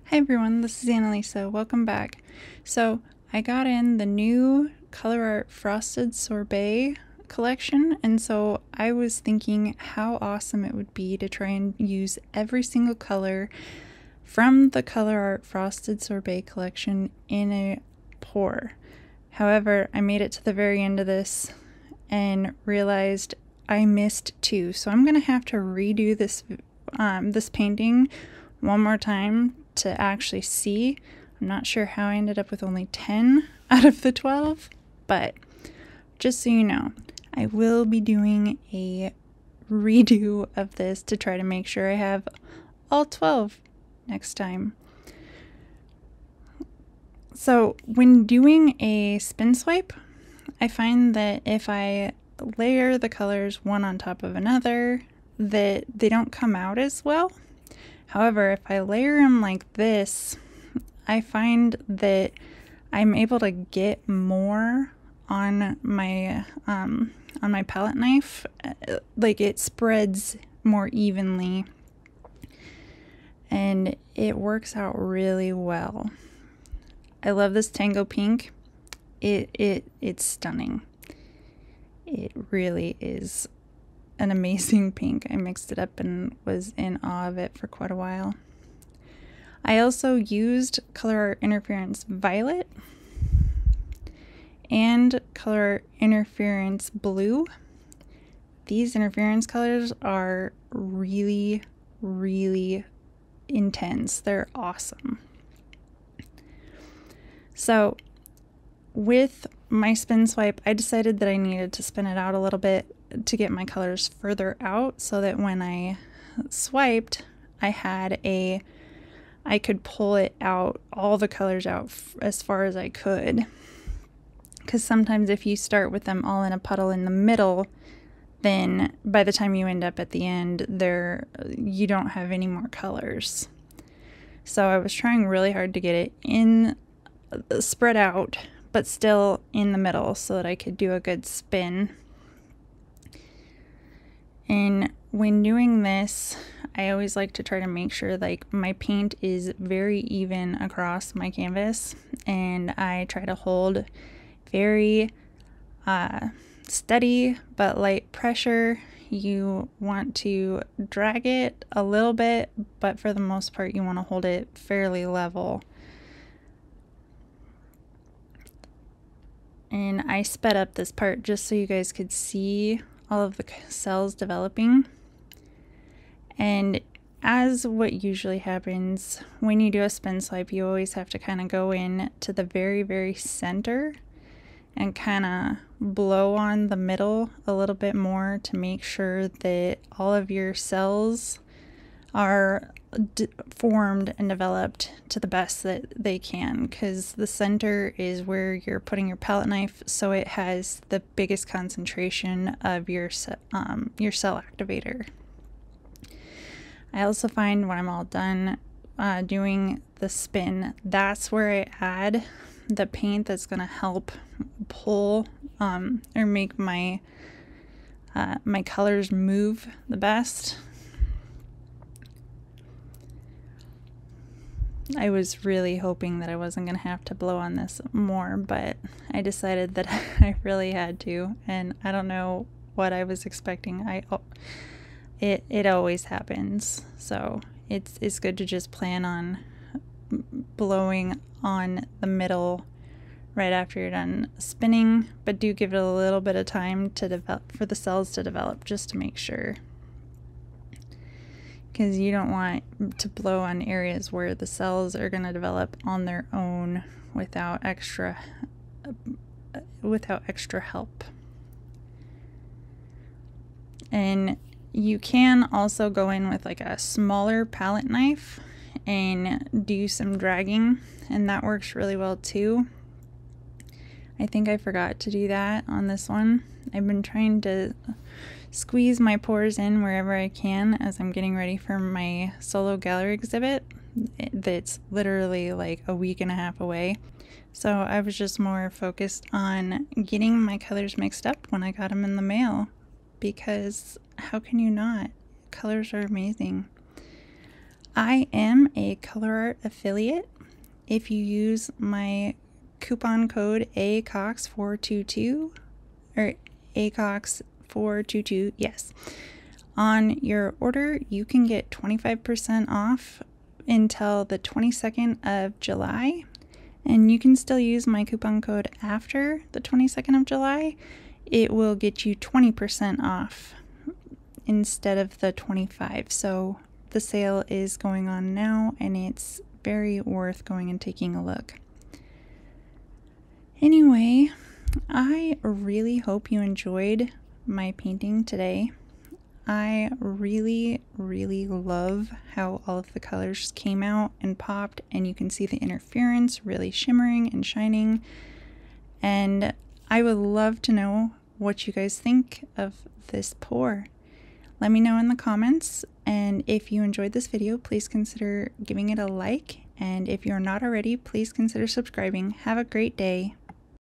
Hi everyone, this is Annalisa. Welcome back. So I got in the new ColourArte Frosted Sorbet collection, and so I was thinking how awesome it would be to try and use every single color from the ColourArte Frosted Sorbet collection in a pour. However, I made it to the very end of this and realized I missed two, so I'm gonna have to redo this this painting one more time to actually see. I'm not sure how I ended up with only 10 out of the 12, but just so you know, I will be doing a redo of this to try to make sure I have all 12 next time. So when doing a spin swipe, I find that if I layer the colors one on top of another, that they don't come out as well. However, if I layer them like this, I find that I'm able to get more on my palette knife. Like, it spreads more evenly and it works out really well. I love this Tango Pink. It's stunning. It really is an amazing pink. I mixed it up and was in awe of it for quite a while. I also used ColourArte Interference Violet and ColourArte Interference Blue. These interference colors are really, really intense. They're awesome. So with my spin swipe, I decided that I needed to spin it out a little bit to get my colors further out so that when I swiped, I could pull it out, all the colors out as far as I could. Because sometimes if you start with them all in a puddle in the middle, then by the time you end up at the end, you don't have any more colors. So I was trying really hard to get it spread out, but still in the middle so that I could do a good spin. And when doing this, I always like to try to make sure like my paint is very even across my canvas, and I try to hold very steady but light pressure. You want to drag it a little bit, but for the most part you want to hold it fairly level. And I sped up this part just so you guys could see all of the cells developing. And as what usually happens when you do a spin swipe, you always have to kind of go in to the very, very center and kind of blow on the middle a little bit more to make sure that all of your cells are formed and developed to the best that they can, because the center is where you're putting your palette knife, so it has the biggest concentration of your cell activator. I also find when I'm all done doing the spin, that's where I add the paint that's going to help pull or make my my colors move the best. I was really hoping that I wasn't going to have to blow on this more, but I decided that I really had to, and I don't know what I was expecting. It always happens, so it's good to just plan on blowing on the middle right after you're done spinning, but do give it a little bit of time to develop, for the cells to develop, just to make sure. Because you don't want to blow on areas where the cells are going to develop on their own without extra help. And you can also go in with like a smaller palette knife and do some dragging, and that works really well too. I think I forgot to do that on this one. I've been trying to squeeze my pores in wherever I can as I'm getting ready for my solo gallery exhibit that's literally like a week and a half away. So I was just more focused on getting my colors mixed up when I got them in the mail, because how can you not? Colors are amazing. I am a ColourArte affiliate. If you use my coupon code ACOX422 or ACOX422, yes, on your order, you can get 25% off until the 22nd of July. And you can still use my coupon code after the 22nd of July. It will get you 20% off instead of the 25. So the sale is going on now, and it's very worth going and taking a look. Anyway, I really hope you enjoyed my painting today. I really love how all of the colors came out and popped, and you can see the interference really shimmering and shining. And I would love to know what you guys think of this pour. Let me know in the comments, and if you enjoyed this video, please consider giving it a like, and if you're not already, please consider subscribing. Have a great day.